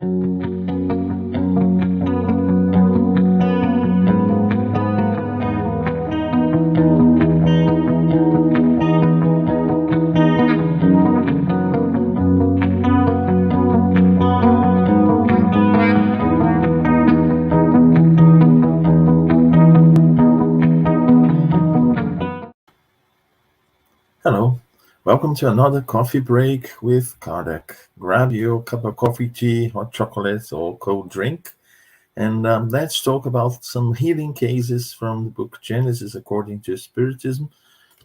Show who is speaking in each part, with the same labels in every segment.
Speaker 1: Hello, welcome to another coffee break with Kardec. Grab your cup of coffee, tea, hot chocolate, or cold drink, and let's talk about some healing cases from the book Genesis according to Spiritism.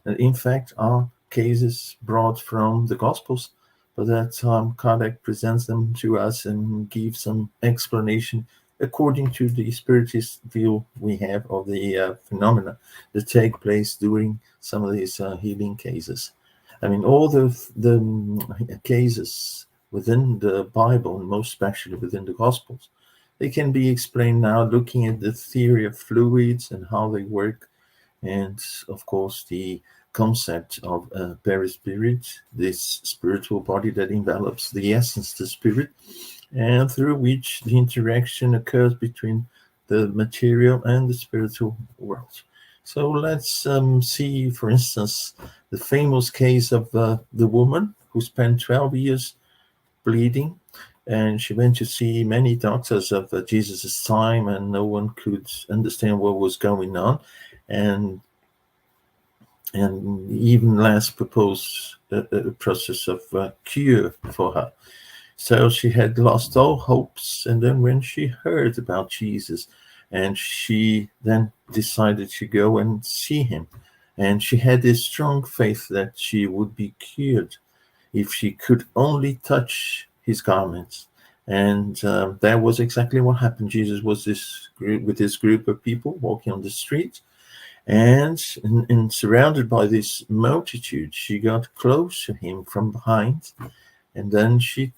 Speaker 1: And in fact, are cases brought from the Gospels, but that Kardec presents them to us and gives some explanation according to the Spiritist view we have of the phenomena that take place during some of these healing cases. I mean, all the cases within the Bible, and most especially within the Gospels, they can be explained now looking at the theory of fluids and how they work, and of course the concept of perispirit, this spiritual body that envelops the essence, the spirit, and through which the interaction occurs between the material and the spiritual world. So let's see, for instance, the famous case of the woman who spent 12 years bleeding, and she went to see many doctors of Jesus' time, and no one could understand what was going on, and even less propose a process of cure for her. So she had lost all hopes, and then when she heard about Jesus, and she then decided to go and see him, and she had this strong faith that she would be cured if she could only touch his garments. And that was exactly what happened. Jesus was with this group of people walking on the street, and surrounded by this multitude, she got close to him from behind, and then she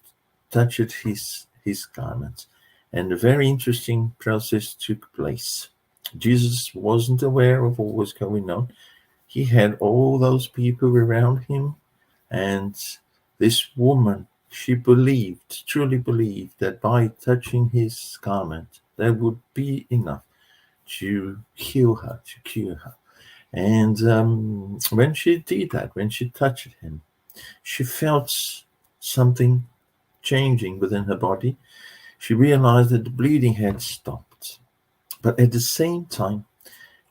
Speaker 1: touched his garment. And a very interesting process took place. Jesus wasn't aware of what was going on. He had all those people around him, and this woman, she believed, truly believed, that by touching his garment, there would be enough to heal her, to cure her. And when she did that, when she touched him, she felt something changing within her body. She realized that the bleeding had stopped. But at the same time,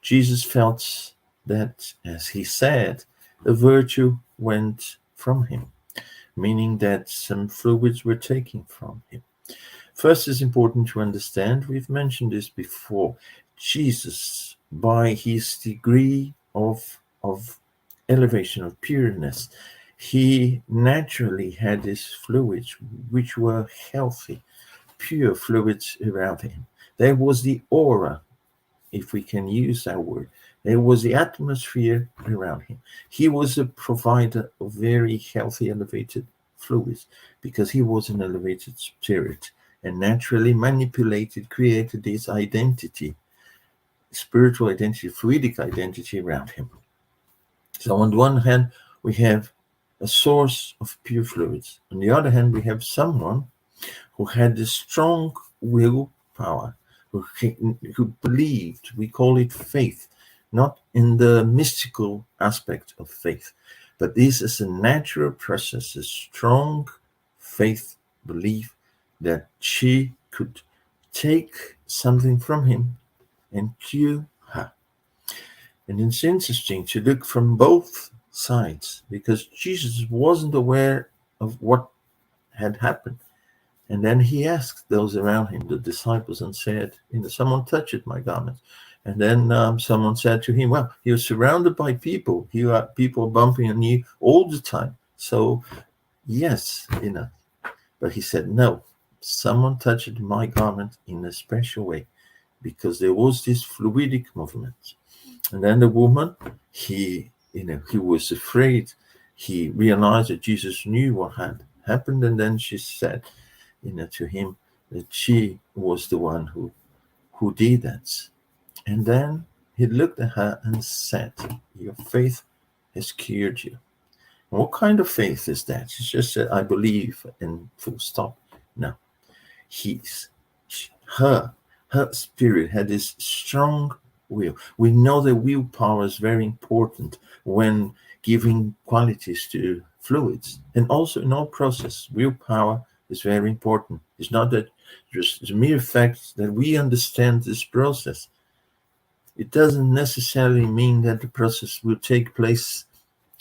Speaker 1: Jesus felt that, as he said, a virtue went from him, meaning that some fluids were taken from him. First, it's important to understand, we've mentioned this before, Jesus, by his degree of elevation, of pureness, he naturally had these fluids which were healthy, pure fluids around him. There was the aura, if we can use that word. There was the atmosphere around him. He was a provider of very healthy, elevated fluids, because he was an elevated spirit, and naturally manipulated, created this identity, spiritual identity, fluidic identity around him. So on the one hand, we have a source of pure fluids. On the other hand, we have someone who had this strong willpower, who believed, we call it faith, not in the mystical aspect of faith, but this is a natural process, a strong faith, belief that she could take something from him and cure her. And it's interesting to look from both sides, because Jesus wasn't aware of what had happened. And then he asked those around him, the disciples, and said, someone touched my garment. And then someone said to him, well, you're surrounded by people. You are people bumping on you all the time. So, yes, But he said, no, someone touched my garment in a special way, because there was this fluidic movement. And then the woman, he was afraid. He realized that Jesus knew what had happened. And then she said, to him that she was the one who did that. And then he looked at her and said, your faith has cured you. And what kind of faith is that? She just said, I believe, and full stop. No. Her spirit had this strong will. We know that willpower is very important when giving qualities to fluids, and also in all process, willpower is very important. It's not that just the mere fact that we understand this process. It doesn't necessarily mean that the process will take place,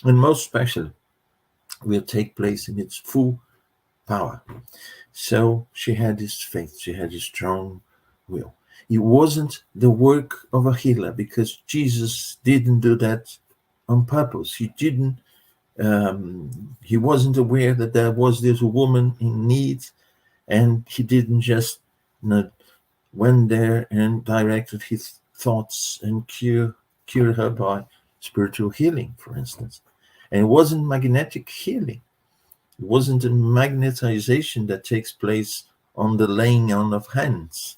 Speaker 1: and most especially will take place in its full power. So she had this faith, she had this strong will. It wasn't the work of a healer, because Jesus didn't do that on purpose. He wasn't aware that there was this woman in need, and he didn't just went there and directed his thoughts and cure her by spiritual healing, for instance. And it wasn't magnetic healing. It wasn't a magnetization that takes place on the laying on of hands,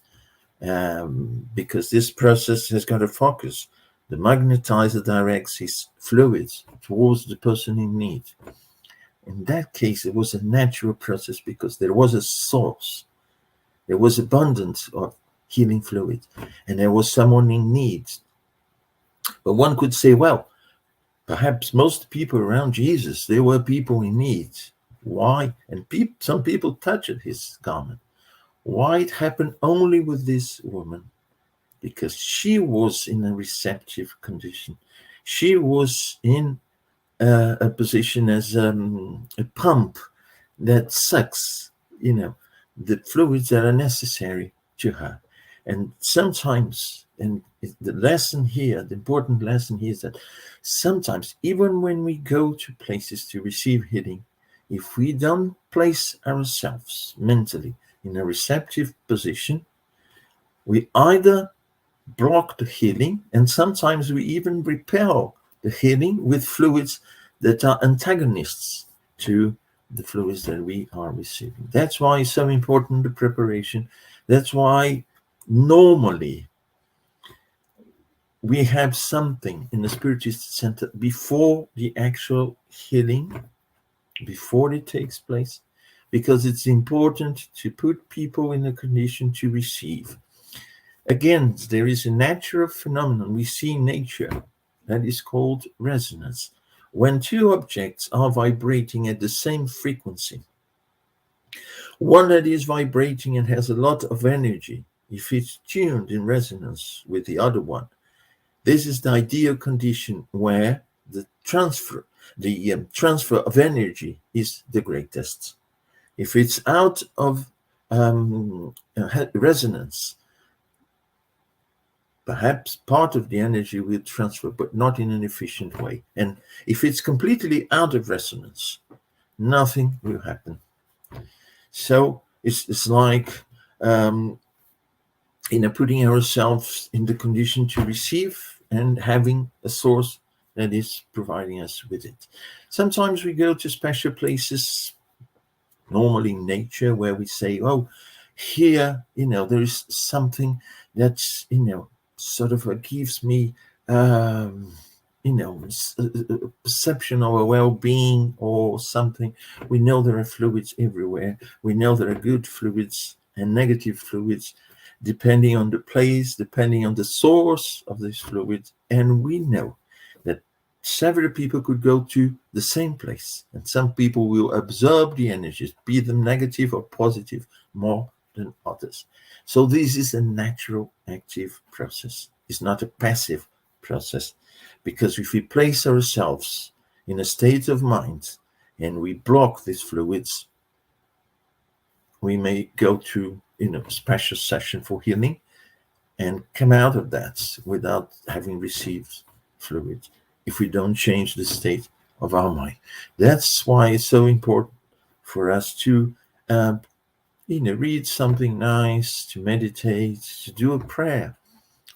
Speaker 1: because this process has got a focus. The magnetizer directs his fluids towards the person in need. In that case, it was a natural process because there was a source. There was abundance of healing fluid, and there was someone in need. But one could say, well, perhaps most people around Jesus, they were people in need. Why? And some people touched his garment. Why it happened only with this woman? Because she was in a receptive condition. She was in a position as a pump that sucks, the fluids that are necessary to her. And sometimes, and the lesson here, the important lesson here is that sometimes, even when we go to places to receive healing, if we don't place ourselves mentally in a receptive position, we either block the healing, and sometimes we even repel the healing with fluids that are antagonists to the fluids that we are receiving. That's why it's so important, the preparation. That's why normally we have something in the Spiritist Center before the actual healing, before it takes place, because it's important to put people in a condition to receive. Again, there is a natural phenomenon we see in nature that is called resonance. When two objects are vibrating at the same frequency, one that is vibrating and has a lot of energy, if it's tuned in resonance with the other one, this is the ideal condition where the transfer of energy is the greatest. If it's out of resonance, perhaps part of the energy will transfer, but not in an efficient way. And if it's completely out of resonance, nothing will happen. So it's like putting ourselves in the condition to receive and having a source that is providing us with it. Sometimes we go to special places, normally in nature, where we say, oh, here, there is something that's, sort of gives me, a perception of a well-being or something. We know there are fluids everywhere. We know there are good fluids and negative fluids, depending on the place, depending on the source of these fluids. And we know that several people could go to the same place, and some people will absorb the energies, be them negative or positive, more than others. So this is a natural, active process. It's not a passive process, because if we place ourselves in a state of mind and we block these fluids, we may go to a special session for healing and come out of that without having received fluid, if we don't change the state of our mind. That's why it's so important for us to read something nice, to meditate, to do a prayer,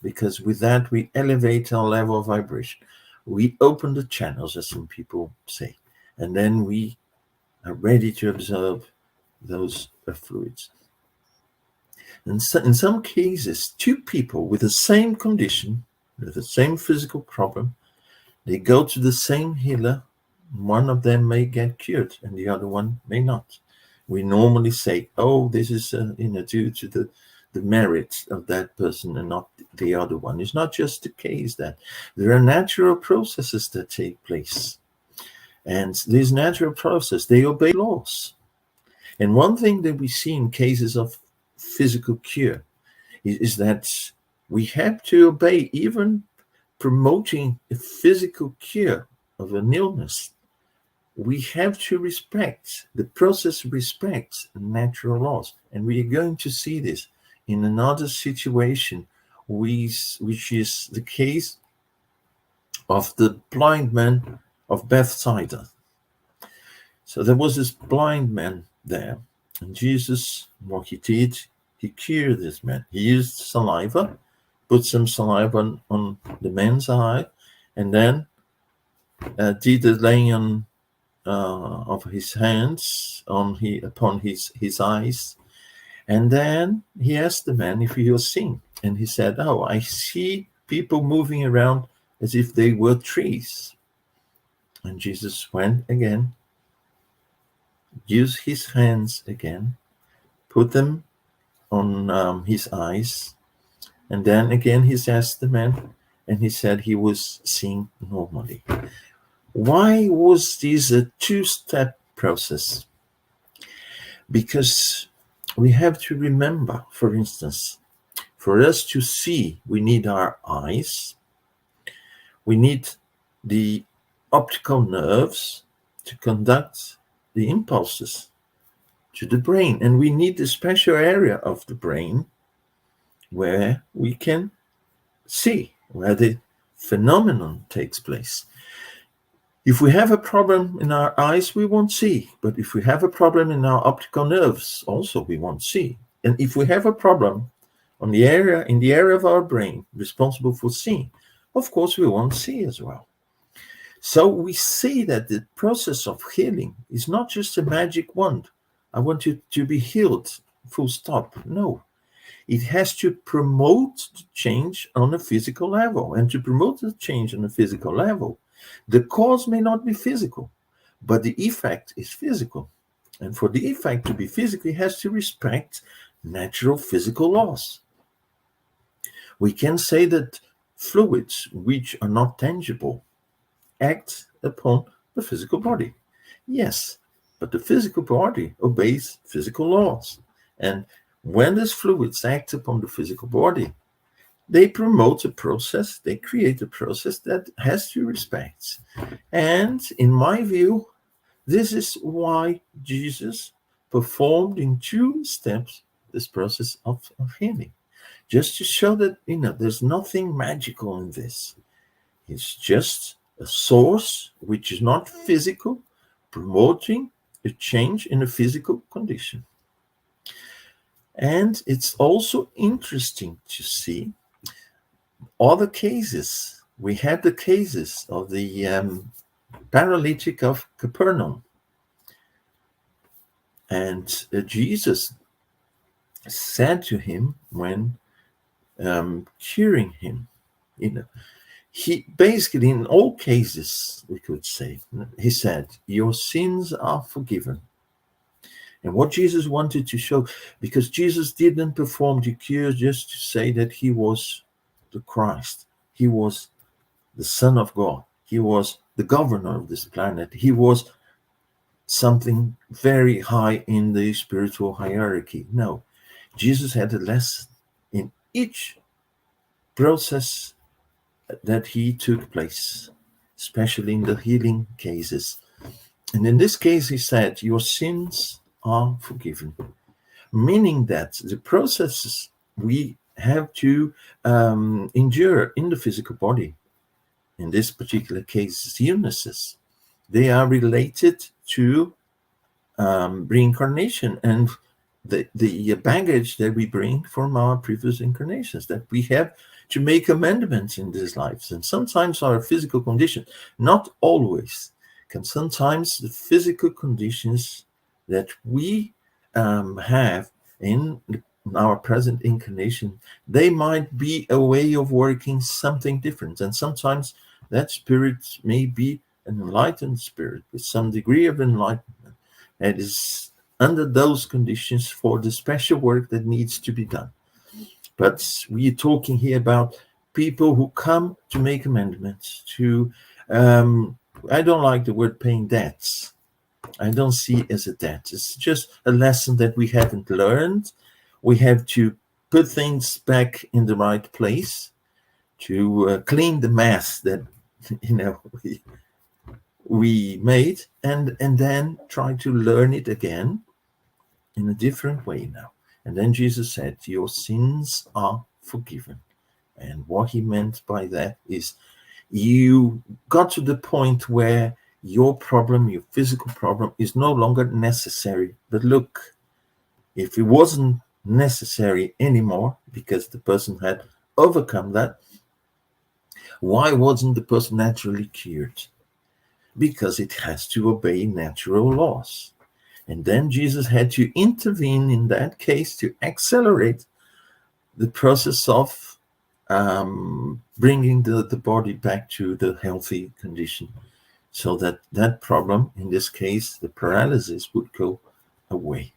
Speaker 1: because with that we elevate our level of vibration. We open the channels, as some people say, and then we are ready to absorb those fluids. And so in some cases, two people with the same condition, with the same physical problem, they go to the same healer. One of them may get cured and the other one may not. we normally say, oh, this is due to the merit of that person and not the other one. It's not just the case that there are natural processes that take place. And these natural processes, they obey laws. And one thing that we see in cases of physical cure is that we have to obey, even promoting a physical cure of an illness. We have to respect, the process respects natural laws. And we are going to see this in another situation, which is the case of the blind man of Bethsaida. So there was this blind man there, and Jesus, what he did, he cured this man. He used saliva, put some saliva on the man's eye, and then did the laying on of his hands upon his eyes, and then he asked the man if he was seeing, and he said, "Oh, I see people moving around as if they were trees." And Jesus went again, used his hands again, put them on his eyes, and then again he asked the man, and he said he was seeing normally. Why was this a two-step process? Because we have to remember, for instance, for us to see, we need our eyes, we need the optical nerves to conduct the impulses to the brain, and we need the special area of the brain where we can see, where the phenomenon takes place. If we have a problem in our eyes, we won't see. But if we have a problem in our optical nerves, also we won't see. And if we have a problem in the area of our brain responsible for seeing, of course we won't see as well. So we see that the process of healing is not just a magic wand. I want you to be healed, full stop. No. It has to promote the change on a physical level. And to promote the change on a physical level, the cause may not be physical, but the effect is physical. And for the effect to be physical, it has to respect natural physical laws. We can say that fluids which are not tangible act upon the physical body. Yes, but the physical body obeys physical laws. And when these fluids act upon the physical body, they promote a process, they create a process that has to respect. And in my view, this is why Jesus performed in two steps this process of healing. Just to show that, there's nothing magical in this. It's just a source which is not physical, promoting a change in a physical condition. And it's also interesting to see other cases. We had the cases of the paralytic of Capernaum. And Jesus said to him when curing him, he basically, in all cases, we could say, he said, your sins are forgiven. And what Jesus wanted to show, because Jesus didn't perform the cure just to say that he was the Christ, he was the Son of God, he was the governor of this planet, he was something very high in the spiritual hierarchy. No, Jesus had a lesson in each process that he took place, especially in the healing cases. And in this case, he said, your sins are forgiven, meaning that the processes we have to endure in the physical body, in this particular case, illnesses, they are related to reincarnation and the baggage that we bring from our previous incarnations, that we have to make amendments in these lives. And sometimes our physical condition, not always, can sometimes the physical conditions that we have in our present incarnation, they might be a way of working something different. And sometimes that spirit may be an enlightened spirit with some degree of enlightenment. It is under those conditions for the special work that needs to be done. But we're talking here about people who come to make amendments, to, I don't like the word paying debts. I don't see it as a debt. It's just a lesson that we haven't learned. We have to put things back in the right place, to clean the mess that, we made, and then try to learn it again in a different way now. And then Jesus said, your sins are forgiven. And what he meant by that is you got to the point where your problem, your physical problem, is no longer necessary. But look, if it wasn't necessary anymore because the person had overcome that, why wasn't the person naturally cured? Because it has to obey natural laws. And then Jesus had to intervene in that case to accelerate the process of bringing the body back to the healthy condition, so that that problem, in this case, the paralysis, would go away.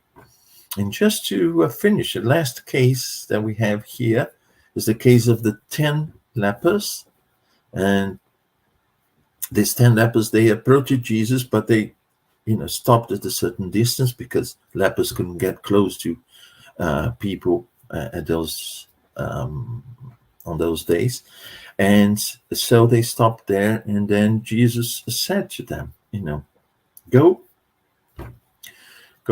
Speaker 1: And just to finish, the last case that we have here is the case of the 10 lepers. And these 10 lepers, they approached Jesus, but they stopped at a certain distance because lepers couldn't get close to people at those on those days. And so they stopped there, and then Jesus said to them, go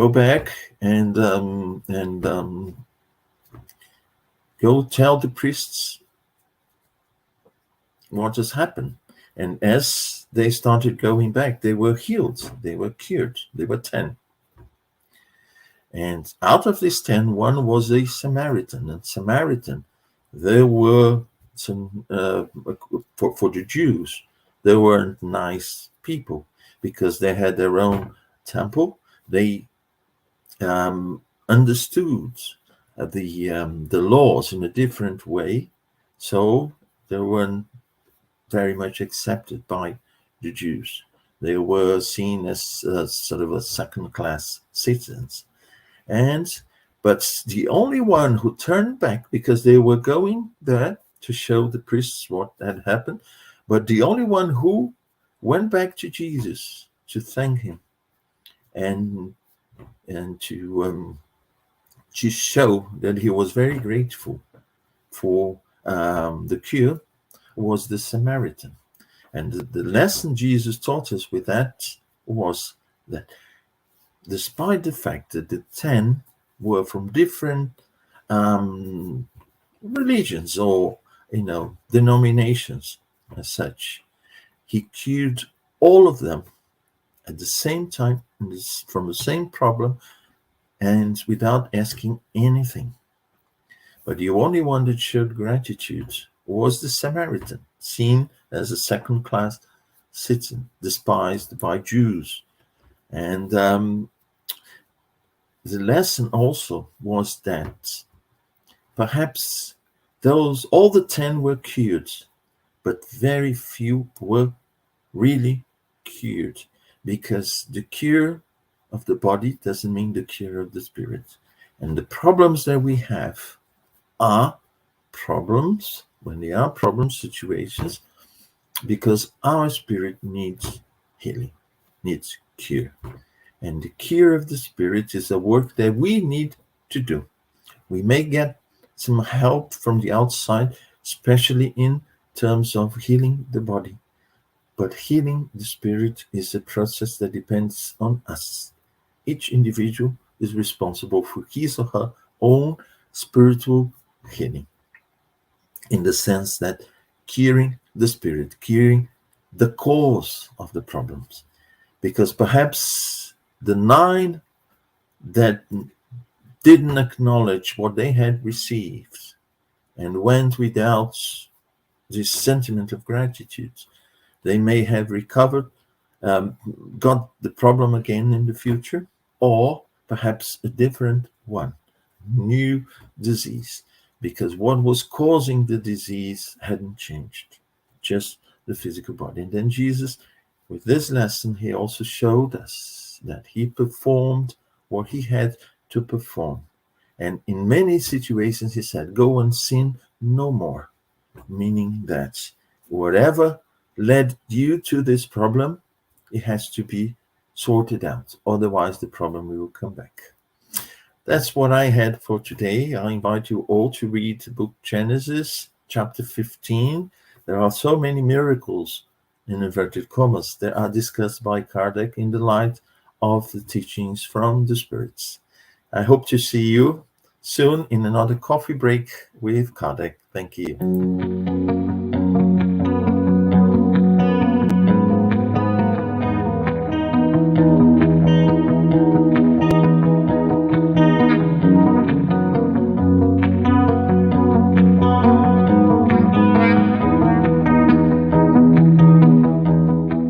Speaker 1: back and go tell the priests what has happened. And as they started going back, they were healed, they were cured, they were 10. And out of these 10, one was a Samaritan. And Samaritan, there were some, for the Jews, they weren't nice people because they had their own temple. They understood the laws in a different way. So they weren't very much accepted by the Jews. They were seen as sort of a second-class citizens. But the only one who turned back, because they were going there to show the priests what had happened, but the only one who went back to Jesus to thank him and to show that he was very grateful for the cure, was the Samaritan. And the lesson Jesus taught us with that was that despite the fact that the 10 were from different religions or denominations as such, he cured all of them at the same time from the same problem and without asking anything. But the only one that showed gratitude was the Samaritan, seen as a second-class citizen, despised by Jews. And the lesson also was that perhaps all the 10 were cured, but very few were really cured, because the cure of the body doesn't mean the cure of the spirit. And the problems that we have are problems, when they are problem situations, because our spirit needs healing, needs cure. And the cure of the spirit is a work that we need to do. We may get some help from the outside, especially in terms of healing the body. But healing the spirit is a process that depends on us. Each individual is responsible for his or her own spiritual healing, in the sense that curing the spirit, curing the cause of the problems. Because perhaps the 9 that didn't acknowledge what they had received and went without this sentiment of gratitude, they may have recovered, got the problem again in the future, or perhaps a different one, new disease, because what was causing the disease hadn't changed, just the physical body. And then Jesus, with this lesson, he also showed us that he performed what he had to perform. And in many situations, he said, go and sin no more, meaning that whatever led you to this problem, it has to be sorted out. Otherwise, the problem will come back. That's what I had for today. I invite you all to read the book Genesis, chapter 15. There are so many miracles, in inverted commas, that are discussed by Kardec in the light of the teachings from the spirits. I hope to see you soon in another coffee break with Kardec. Thank you.